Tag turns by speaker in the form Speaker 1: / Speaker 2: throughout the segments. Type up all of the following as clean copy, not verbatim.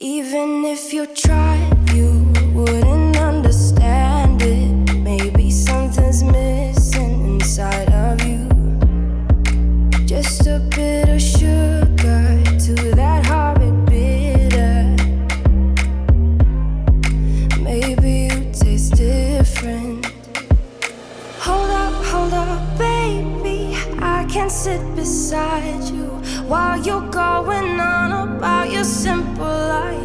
Speaker 1: Even if you tried, you wouldn't understand it. Maybe something's missing inside of you. Just a bit of sugar to that horrid bitter. Maybe you taste different. Hold up, baby. I can't sit beside you while you're going on about your simple life.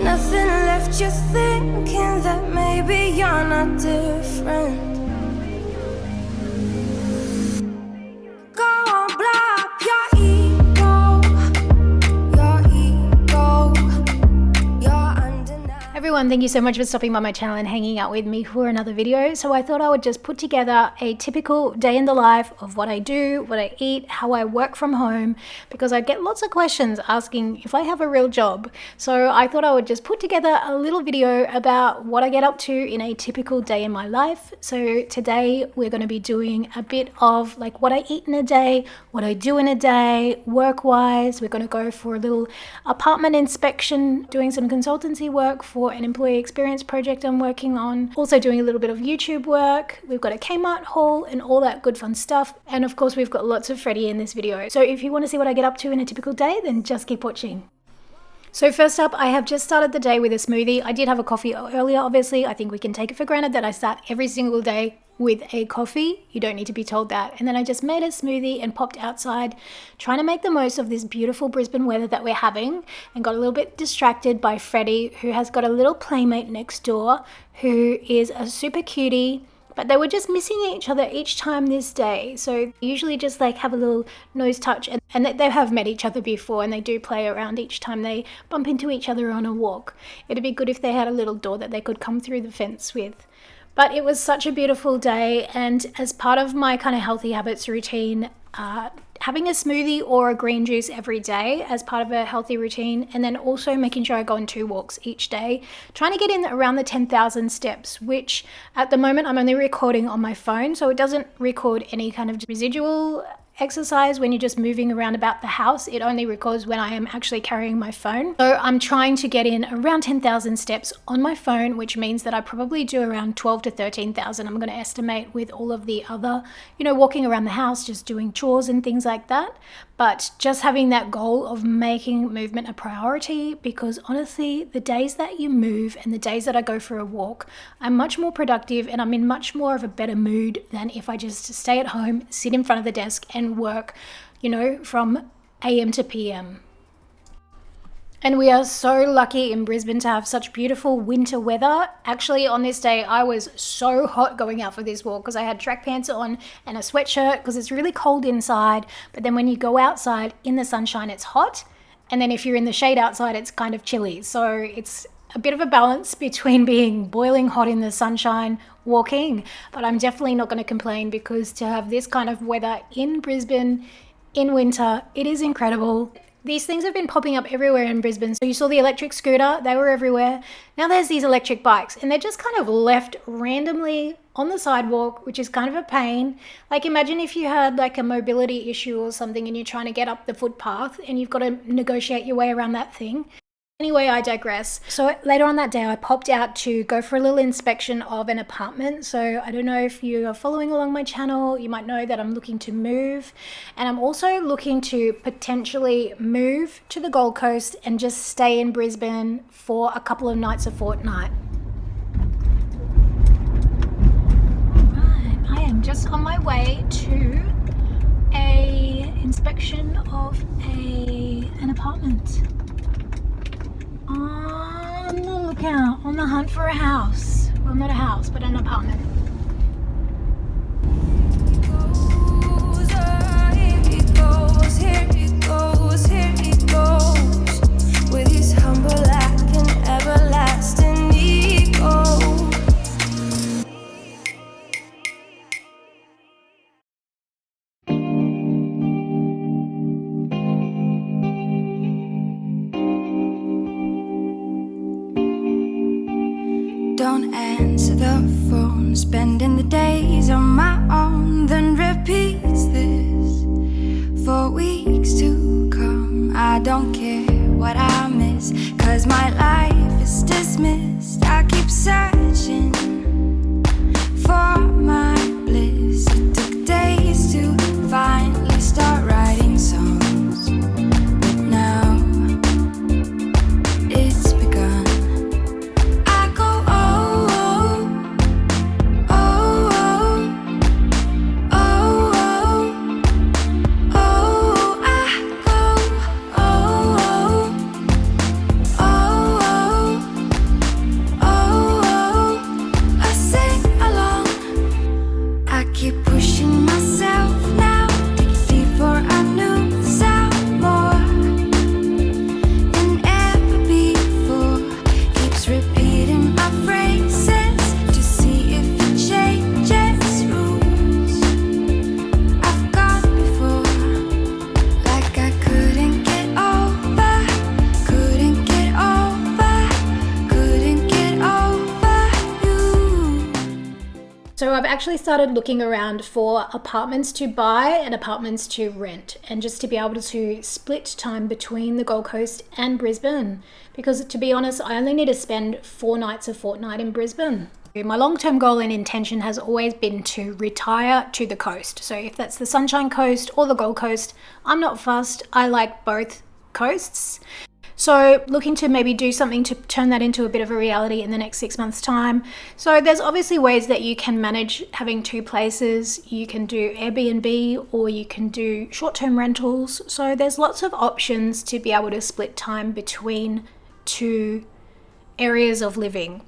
Speaker 1: Nothing left you thinking that maybe you're not different. Go on, blow up your ego, you're undeniable.
Speaker 2: Everyone, thank you so much for stopping by my channel and hanging out with me for another video. So I thought I would just put together a typical day in the life of what I do, what I eat, how I work from home, because I get lots of questions asking if I have a real job. So I thought I would just put together a little video about what I get up to in a typical day in my life. So today we're going to be doing a bit of like what I eat in a day, what I do in a day, work-wise. We're going to go for a little apartment inspection, doing some consultancy work for an employee experience project I'm working on, also doing a little bit of YouTube work. We've got a Kmart haul and all that good fun stuff. And of course, we've got lots of Freddie in this video. So if you want to see what I get up to in a typical day, then just keep watching. So first up, I have just started the day with a smoothie. I did have a coffee earlier, obviously. I think we can take it for granted that I start every single day with a coffee. You don't need to be told that. And then I just made a smoothie and popped outside, trying to make the most of this beautiful Brisbane weather that we're having, and got a little bit distracted by Freddie, who has got a little playmate next door who is a super cutie. But they were just missing each other each time this day. So usually just like have a little nose touch, and they have met each other before, and they do play around each time they bump into each other on a walk. It'd be good if they had a little door that they could come through the fence with. But it was such a beautiful day, and as part of my kind of healthy habits routine, having a smoothie or a green juice every day as part of a healthy routine, and then also making sure I go on 2 walks each day, trying to get in around the 10,000 steps, which at the moment I'm only recording on my phone, so it doesn't record any kind of residual exercise when you're just moving around about the house. It only records when I am actually carrying my phone. So I'm trying to get in around 10,000 steps on my phone, which means that I probably do around 12 to 13,000. I'm going to estimate with all of the other, walking around the house, just doing chores and things like that. But just having that goal of making movement a priority, because honestly, the days that you move and the days that I go for a walk, I'm much more productive and I'm in much more of a better mood than if I just stay at home, sit in front of the desk and work, from AM to PM. And we are so lucky in Brisbane to have such beautiful winter weather. Actually, on this day, I was so hot going out for this walk because I had track pants on and a sweatshirt because it's really cold inside. But then when you go outside in the sunshine, it's hot. And then if you're in the shade outside, it's kind of chilly. So it's a bit of a balance between being boiling hot in the sunshine walking. But I'm definitely not going to complain, because to have this kind of weather in Brisbane in winter, it is incredible. These things have been popping up everywhere in Brisbane. So you saw the electric scooter, they were everywhere. Now there's these electric bikes, and they're just kind of left randomly on the sidewalk, which is kind of a pain. Like imagine if you had like a mobility issue or something and you're trying to get up the footpath and you've got to negotiate your way around that thing. Anyway, I digress. So later on that day, I popped out to go for a little inspection of an apartment. So I don't know if you are following along my channel, you might know that I'm looking to move. And I'm also looking to potentially move to the Gold Coast and just stay in Brisbane for a couple of nights a fortnight. Alright, I am just on my way to a inspection of an apartment. On the lookout, on the hunt for a house. Well, not a house, but an apartment.
Speaker 1: Here he goes, with his humble lack and everlasting ego. Don't answer the phone, spending the days on my own, then repeats this for weeks to come. I don't care what I miss, 'cause my life is dismissed. I keep searching for my bliss. It took days to finally start writing songs, but now it's begun. I go oh, oh, oh, oh, oh, oh, oh, I go oh, oh, oh, oh, oh, I sing along. I keep pushing myself now, dig deeper, a new sound more than ever before. Keeps repeating my phrases to see if it changes rules I've gone before. Like I couldn't get over, couldn't get over, couldn't get over you.
Speaker 2: So I've actually started looking around for apartments to buy and apartments to rent, and just to be able to split time between the Gold Coast and Brisbane, because to be honest, I only need to spend 4 nights a fortnight in Brisbane. My long-term goal and intention has always been to retire to the coast. So if that's the Sunshine Coast or the Gold Coast, I'm not fussed. I like both coasts. So looking to maybe do something to turn that into a bit of a reality in the next 6 months' time. So there's obviously ways that you can manage having 2 places. You can do Airbnb or you can do short-term rentals. So there's lots of options to be able to split time between 2 areas of living.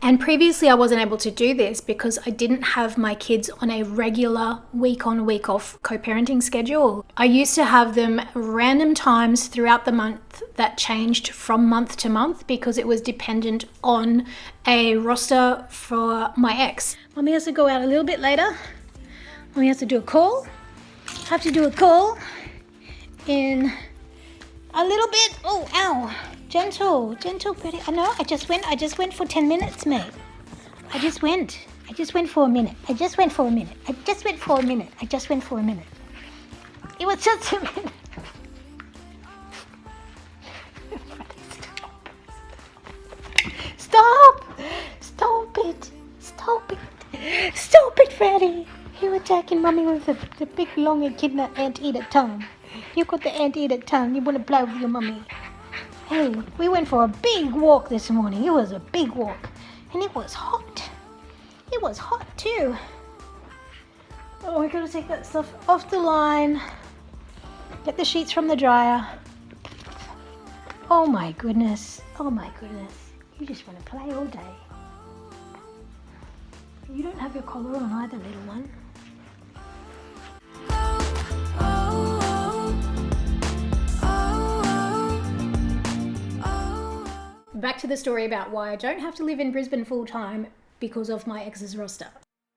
Speaker 2: And previously I wasn't able to do this because I didn't have my kids on a regular week on, week off co-parenting schedule. I used to have them random times throughout the month that changed from month to month because it was dependent on a roster for my ex. Mommy has to go out a little bit later. Mommy has to do a call. I have to do a call in a little bit. Oh, ow. Gentle, pretty. I know, I just went for 10 minutes, mate. I just went for a minute. It was just a minute. Stop it, Freddie. You're attacking Mummy with the big long echidna anteater tongue. You got the anteater tongue. You want to play with your mummy. Hey, we went for a big walk this morning. It was a big walk. And it was hot. It was hot too. Oh, we gotta take that stuff off the line. Get the sheets from the dryer. Oh my goodness. You just want to play all day. You don't have your collar on either, little one. Back to the story about why I don't have to live in Brisbane full time because of my ex's roster.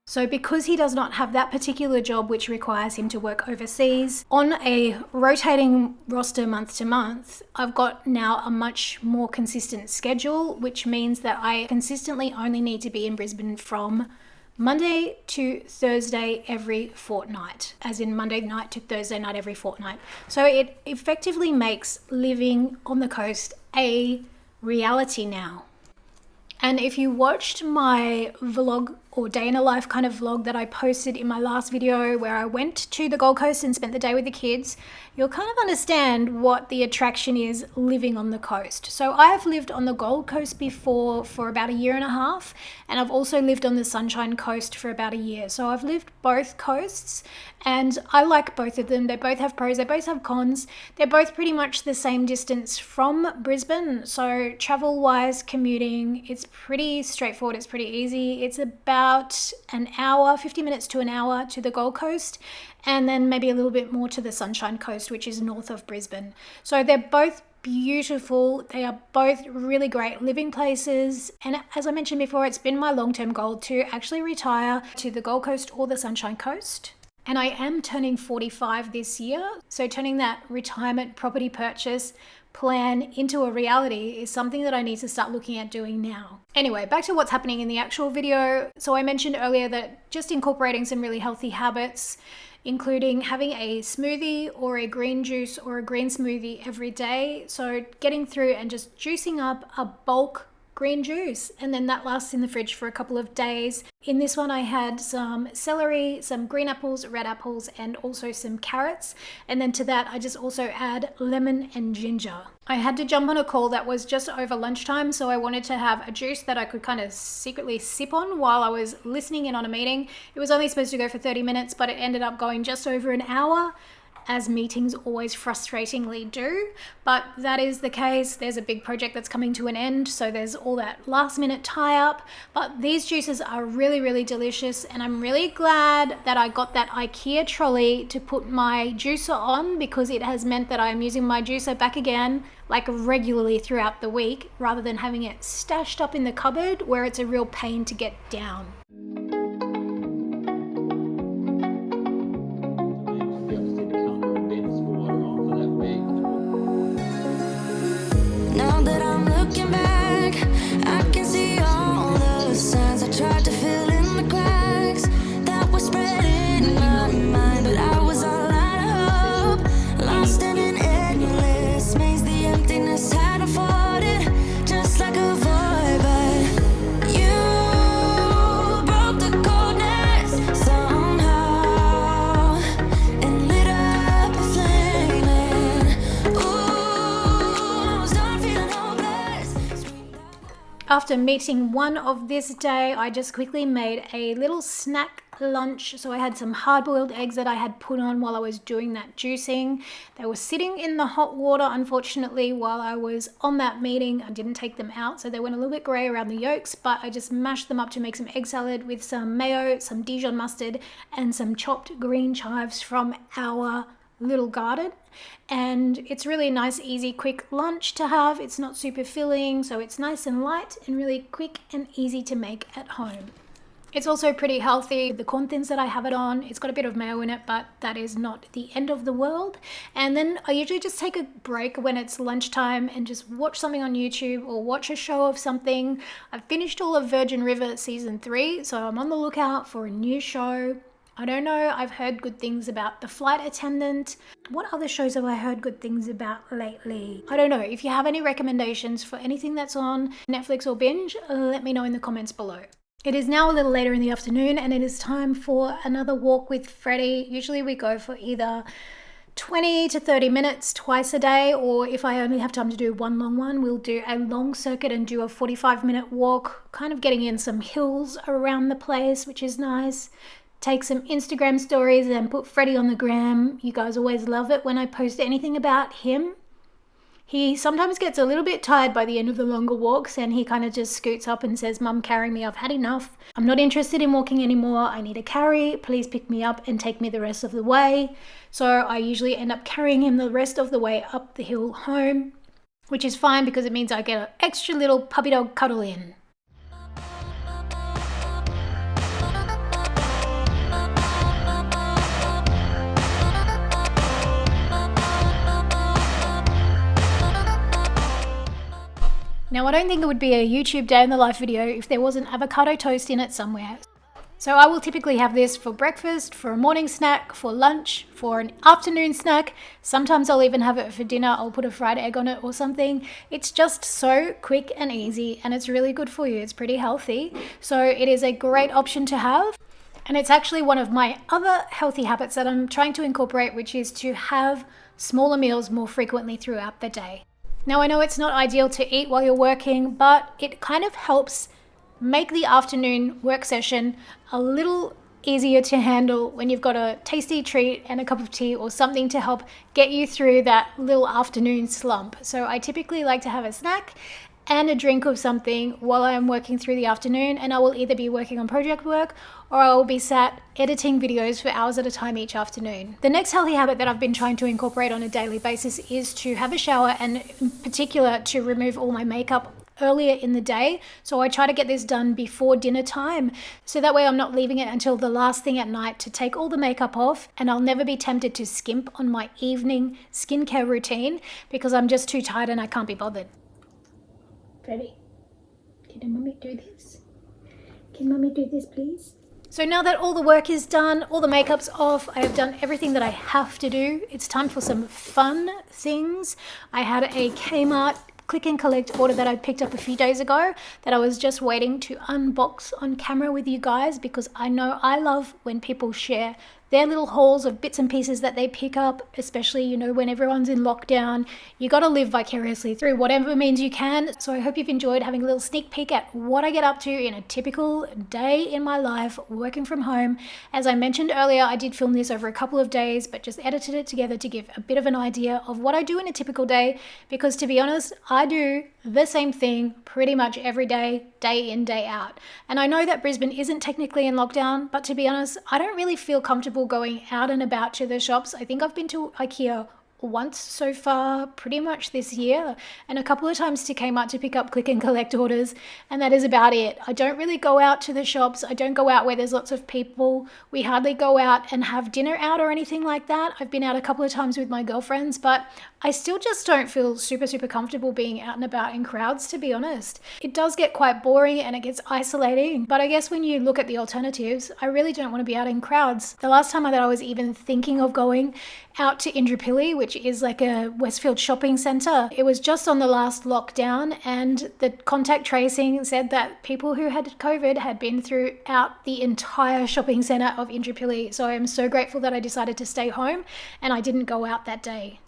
Speaker 2: So because he does not have that particular job which requires him to work overseas on a rotating roster month to month, I've got now a much more consistent schedule, which means that I consistently only need to be in Brisbane from Monday to Thursday every fortnight, as in Monday night to Thursday night every fortnight. So it effectively makes living on the coast a reality now. And if you watched my vlog or day in a life kind of vlog that I posted in my last video where I went to the Gold Coast and spent the day with the kids, you'll kind of understand what the attraction is living on the coast. So I have lived on the Gold Coast before for about 1.5 years, and I've also lived on the Sunshine Coast for about 1 year. So I've lived both coasts and I like both of them. They both have pros, they both have cons. They're both pretty much the same distance from Brisbane. So travel wise, commuting, it's pretty straightforward, it's pretty easy. It's about an hour, 50 minutes to an hour to the Gold Coast, and then maybe a little bit more to the Sunshine Coast, which is north of Brisbane. So they're both beautiful. They are both really great living places. And as I mentioned before, it's been my long-term goal to actually retire to the Gold Coast or the Sunshine Coast. And I am turning 45 this year. So turning that retirement property purchase plan into a reality is something that I need to start looking at doing now. Anyway, back to what's happening in the actual video. So I mentioned earlier that just incorporating some really healthy habits including having a smoothie or a green juice or a green smoothie every day. So getting through and just juicing up a bulk green juice, and then that lasts in the fridge for a couple of days. In this one I had some celery, some green apples, red apples, and also some carrots, and then to that I just also add lemon and ginger. I had to jump on a call that was just over lunchtime, so I wanted to have a juice that I could kind of secretly sip on while I was listening in on a meeting. It was only supposed to go for 30 minutes, but it ended up going just over an hour, as meetings always frustratingly do. But that is the case. There's a big project that's coming to an end, so there's all that last minute tie up. But these juices are really, really delicious, and I'm really glad that I got that IKEA trolley to put my juicer on, because it has meant that I'm using my juicer back again like regularly throughout the week, rather than having it stashed up in the cupboard where it's a real pain to get down.
Speaker 1: Now that I'm looking back, I can see all the signs I tried to fill in the cracks that were spreading in my mind, but I was all out of hope, lost in an endless maze. The emptiness had unfolded just like a void, but you broke the coldness somehow and lit up a flame. And ooh, I was done feeling hopeless.
Speaker 2: After meeting one of this day, I just quickly made a little snack lunch. So I had some hard-boiled eggs that I had put on while I was doing that juicing. They were sitting in the hot water, unfortunately, while I was on that meeting. I didn't take them out, so they went a little bit grey around the yolks, but I just mashed them up to make some egg salad with some mayo, some Dijon mustard, and some chopped green chives from our little garden. And it's really a nice, easy, quick lunch to have. It's not super filling, so it's nice and light and really quick and easy to make at home. It's also pretty healthy. The corn thins that I have it on, it's got a bit of mayo in it, but that is not the end of the world. And then I usually just take a break when it's lunchtime and just watch something on YouTube or watch a show of something. I've finished all of Virgin River season 3, so I'm on the lookout for a new show. I don't know, I've heard good things about The Flight Attendant. What other shows have I heard good things about lately? I don't know. If you have any recommendations for anything that's on Netflix or binge, let me know in the comments below. It is now a little later in the afternoon, and it is time for another walk with Freddie. Usually we go for either 20 to 30 minutes twice a day, or if I only have time to do one long one, we'll do a long circuit and do a 45-minute walk, kind of getting in some hills around the place, which is nice. Take some Instagram stories and put Freddie on the gram. You guys always love it when I post anything about him. He sometimes gets a little bit tired by the end of the longer walks, and he kind of just scoots up and says, "Mum, carry me, I've had enough. I'm not interested in walking anymore. I need a carry. Please pick me up and take me the rest of the way." So I usually end up carrying him the rest of the way up the hill home, which is fine because it means I get an extra little puppy dog cuddle in. Now, I don't think it would be a YouTube day in the life video if there wasn't avocado toast in it somewhere. So I will typically have this for breakfast, for a morning snack, for lunch, for an afternoon snack. Sometimes I'll even have it for dinner. I'll put a fried egg on it or something. It's just so quick and easy, and it's really good for you. It's pretty healthy. So it is a great option to have. And it's actually one of my other healthy habits that I'm trying to incorporate, which is to have smaller meals more frequently throughout the day. Now, I know it's not ideal to eat while you're working, but it kind of helps make the afternoon work session a little easier to handle when you've got a tasty treat and a cup of tea or something to help get you through that little afternoon slump. So I typically like to have a snack and a drink of something while I'm working through the afternoon, and I will either be working on project work or I will be sat editing videos for hours at a time each afternoon. The next healthy habit that I've been trying to incorporate on a daily basis is to have a shower, and in particular to remove all my makeup earlier in the day. So I try to get this done before dinner time, so that way I'm not leaving it until the last thing at night to take all the makeup off, and I'll never be tempted to skimp on my evening skincare routine because I'm just too tired and I can't be bothered. Freddie, can Mummy do this? Can Mummy do this, please? So now that all the work is done, all the makeup's off, I have done everything that I have to do. It's time for some fun things. I had a Kmart click and collect order that I picked up a few days ago that I was just waiting to unbox on camera with you guys, because I know I love when people share their little hauls of bits and pieces that they pick up, especially, you know, when everyone's in lockdown. You got to live vicariously through whatever means you can. So I hope you've enjoyed having a little sneak peek at what I get up to in a typical day in my life working from home. As I mentioned earlier, I did film this over a couple of days, but just edited it together to give a bit of an idea of what I do in a typical day, because to be honest, I do the same thing pretty much every day, day in, day out. And I know that Brisbane isn't technically in lockdown, but to be honest, I don't really feel comfortable going out and about to the shops. I think I've been to IKEA once so far pretty much this year, and a couple of times to Kmart to pick up click and collect orders, and that is about it. I don't really go out to the shops. I don't go out where there's lots of people. We hardly go out and have dinner out or anything like that. I've been out a couple of times with my girlfriends, but I still just don't feel super comfortable being out and about in crowds, to be honest. It does get quite boring and it gets isolating, but I guess when you look at the alternatives, I really don't want to be out in crowds. The last time that I was even thinking of going out to Indooroopilly, which is like a Westfield shopping centre, it was just on the last lockdown, and the contact tracing said that people who had COVID had been throughout the entire shopping centre of Indooroopilly. So I am so grateful that I decided to stay home and I didn't go out that day.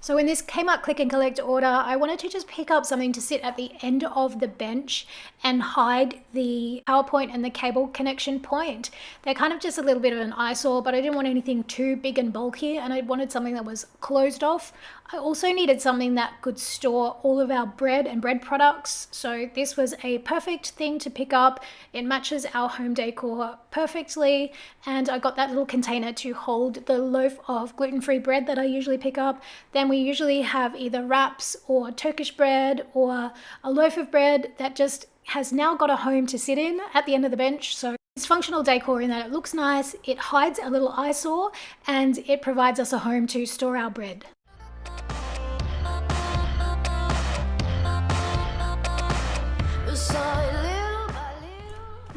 Speaker 2: So in this Kmart click and collect order, I wanted to just pick up something to sit at the end of the bench and hide the power point and the cable connection point. They're kind of just a little bit of an eyesore, but I didn't want anything too big and bulky, and I wanted something that was closed off. I also needed something that could store all of our bread and bread products. So this was a perfect thing to pick up. It matches our home decor perfectly. And I got that little container to hold the loaf of gluten-free bread that I usually pick up. Then we usually have either wraps or Turkish bread or a loaf of bread that just has now got a home to sit in at the end of the bench. So it's functional decor in that it looks nice, it hides a little eyesore, and it provides us a home to store our bread.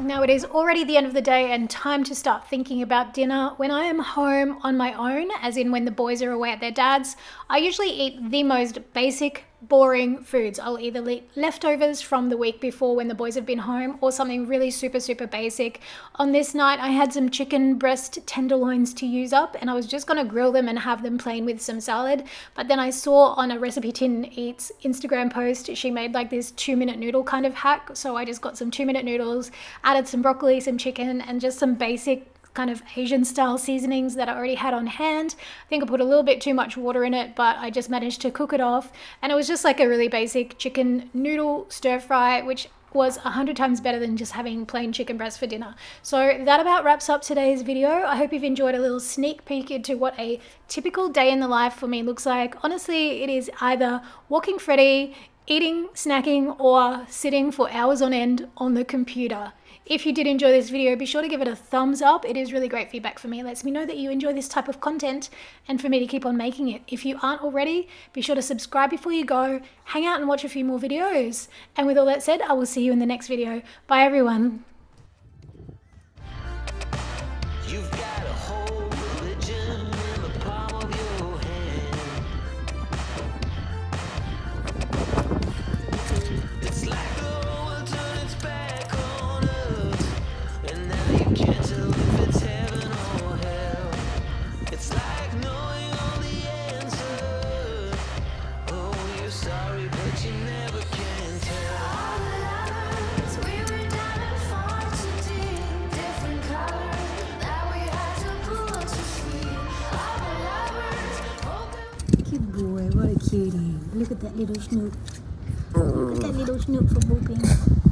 Speaker 2: Now it is already the end of the day and time to start thinking about dinner. When I am home on my own, as in when the boys are away at their dad's, I usually eat the most basic, boring foods. I'll either eat leftovers from the week before when the boys have been home, or something really super basic. On this night, I had some chicken breast tenderloins to use up, and I was just going to grill them and have them plain with some salad. But then I saw on a Recipe Tin Eats Instagram post, she made like this 2-minute noodle kind of hack. So I just got some 2-minute noodles, added some broccoli, some chicken, and just some basic kind of Asian style seasonings that I already had on hand. I think I put a little bit too much water in it, but I just managed to cook it off, and it was just like a really basic chicken noodle stir fry, which was 100 times better than just having plain chicken breast for dinner. So that about wraps up today's video. I hope you've enjoyed a little sneak peek into what a typical day in the life for me looks like. Honestly, it is either walking Freddy, eating, snacking, or sitting for hours on end on the computer. If you did enjoy this video, be sure to give it a thumbs up. It is really great feedback for me. It lets me know that you enjoy this type of content and for me to keep on making it. If you aren't already, be sure to subscribe before you go, hang out and watch a few more videos. And with all that said, I will see you in the next video. Bye everyone.
Speaker 3: You've got a whole religion in the palm of your hand. It's like the world turned its back on us, and now you can't tell if it's heaven or hell. It's like knowing all the answers. Oh, you're sorry, but you never can tell.
Speaker 1: We were diving far too deep, different colors that we had to pull to see. Our lovers hoping.
Speaker 4: Cute boy, what a cutie. Look at that little snoop. Look at that little snoop for booping.